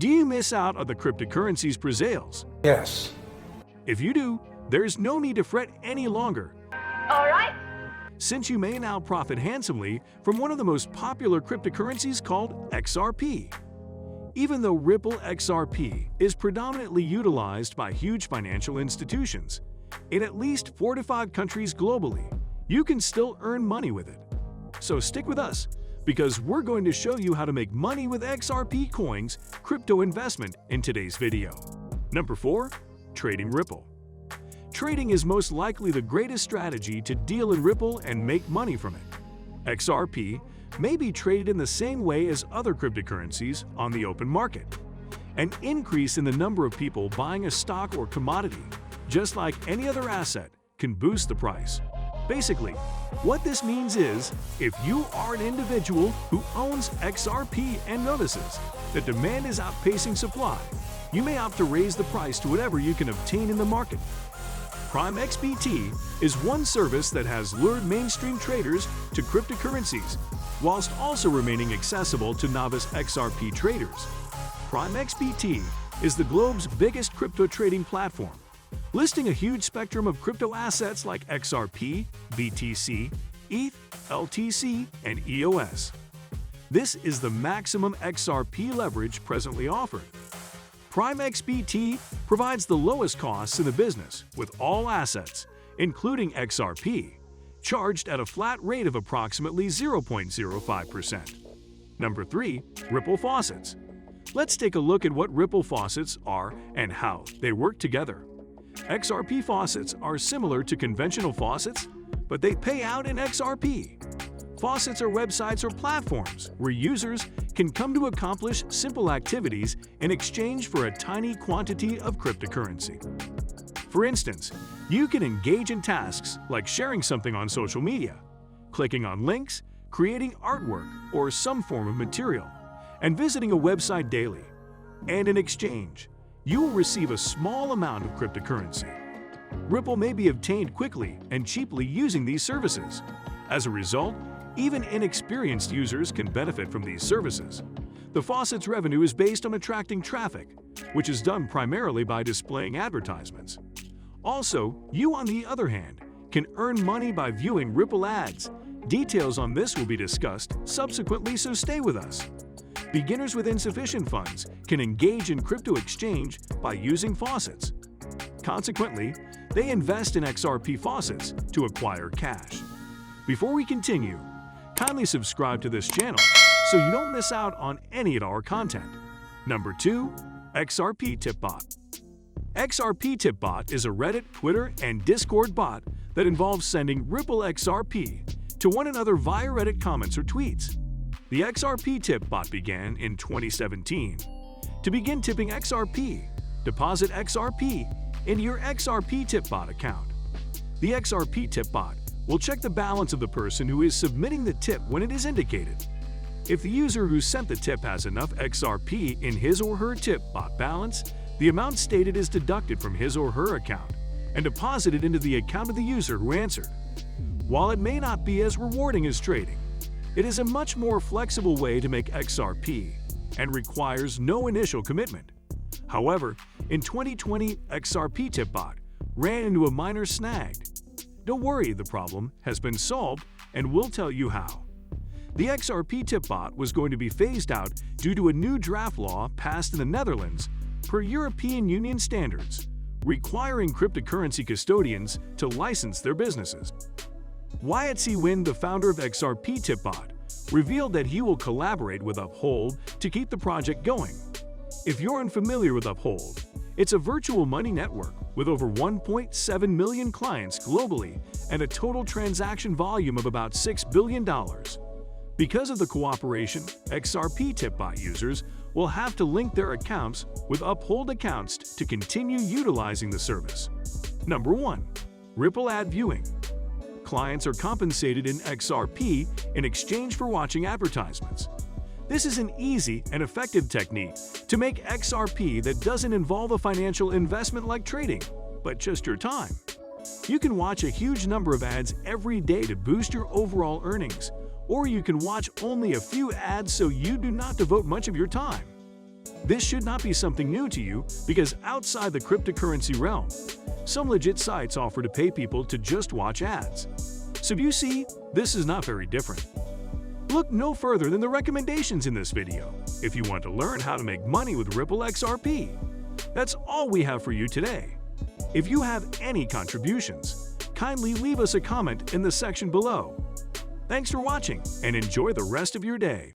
Do you miss out on the cryptocurrency's pre-sales? Yes. If you do, there's no need to fret any longer, All right. since you may now profit handsomely from one of the most popular cryptocurrencies called XRP. Even though Ripple XRP is predominantly utilized by huge financial institutions in at least 4 to 5 countries globally, you can still earn money with it. So stick with us, because we're going to show you how to make money with XRP coins crypto investment in today's video. Number 4. Trading Ripple. Trading is most likely the greatest strategy to deal in Ripple and make money from it. XRP may be traded in the same way as other cryptocurrencies on the open market. An increase in the number of people buying a stock or commodity, just like any other asset, can boost the price. Basically, what this means is, if you are an individual who owns XRP and notices that demand is outpacing supply, you may opt to raise the price to whatever you can obtain in the market. Prime XBT is one service that has lured mainstream traders to cryptocurrencies, whilst also remaining accessible to novice XRP traders. Prime XBT is the globe's biggest crypto trading platform, listing a huge spectrum of crypto assets like XRP, BTC, ETH, LTC, and EOS. This is the maximum XRP leverage presently offered. Prime XBT provides the lowest costs in the business with all assets, including XRP, charged at a flat rate of approximately 0.05%. Number 3. Ripple Faucets. Let's take a look at what Ripple Faucets are and how they work together. XRP faucets are similar to conventional faucets, but they pay out in XRP. Faucets are websites or platforms where users can come to accomplish simple activities in exchange for a tiny quantity of cryptocurrency. For instance, you can engage in tasks like sharing something on social media, clicking on links, creating artwork or some form of material, and visiting a website daily. And in exchange, you will receive a small amount of cryptocurrency. Ripple may be obtained quickly and cheaply using these services. As a result, even inexperienced users can benefit from these services. The faucet's revenue is based on attracting traffic, which is done primarily by displaying advertisements. Also, you, on the other hand, can earn money by viewing Ripple ads. Details on this will be discussed subsequently, so stay with us. Beginners with insufficient funds can engage in crypto exchange by using faucets. Consequently, they invest in XRP faucets to acquire cash. Before we continue, kindly subscribe to this channel so you don't miss out on any of our content. Number 2. XRP TipBot. XRP TipBot is a Reddit, Twitter, and Discord bot that involves sending Ripple XRP to one another via Reddit comments or tweets. The XRP TipBot began in 2017. To begin tipping XRP, deposit XRP into your XRP TipBot account. The XRP TipBot will check the balance of the person who is submitting the tip when it is indicated. If the user who sent the tip has enough XRP in his or her TipBot balance, the amount stated is deducted from his or her account and deposited into the account of the user who answered. While it may not be as rewarding as trading, it is a much more flexible way to make XRP and requires no initial commitment. However, in 2020, XRP TipBot ran into a minor snag. Don't worry, the problem has been solved, and we'll tell you how. The XRP TipBot was going to be phased out due to a new draft law passed in the Netherlands per European Union standards, requiring cryptocurrency custodians to license their businesses. Wyatt C. Wynn, the founder of XRP TipBot, revealed that he will collaborate with Uphold to keep the project going. If you're unfamiliar with Uphold, it's a virtual money network with over 1.7 million clients globally and a total transaction volume of about $6 billion. Because of the cooperation, XRP TipBot users will have to link their accounts with Uphold accounts to continue utilizing the service. Number 1. Ripple Ad Viewing. Clients are compensated in XRP in exchange for watching advertisements. This is an easy and effective technique to make XRP that doesn't involve a financial investment like trading, but just your time. You can watch a huge number of ads every day to boost your overall earnings, or you can watch only a few ads so you do not devote much of your time. This should not be something new to you because outside the cryptocurrency realm, some legit sites offer to pay people to just watch ads. So you see, this is not very different. Look no further than the recommendations in this video if you want to learn how to make money with Ripple XRP. That's all we have for you today. If you have any contributions, kindly leave us a comment in the section below. Thanks for watching and enjoy the rest of your day.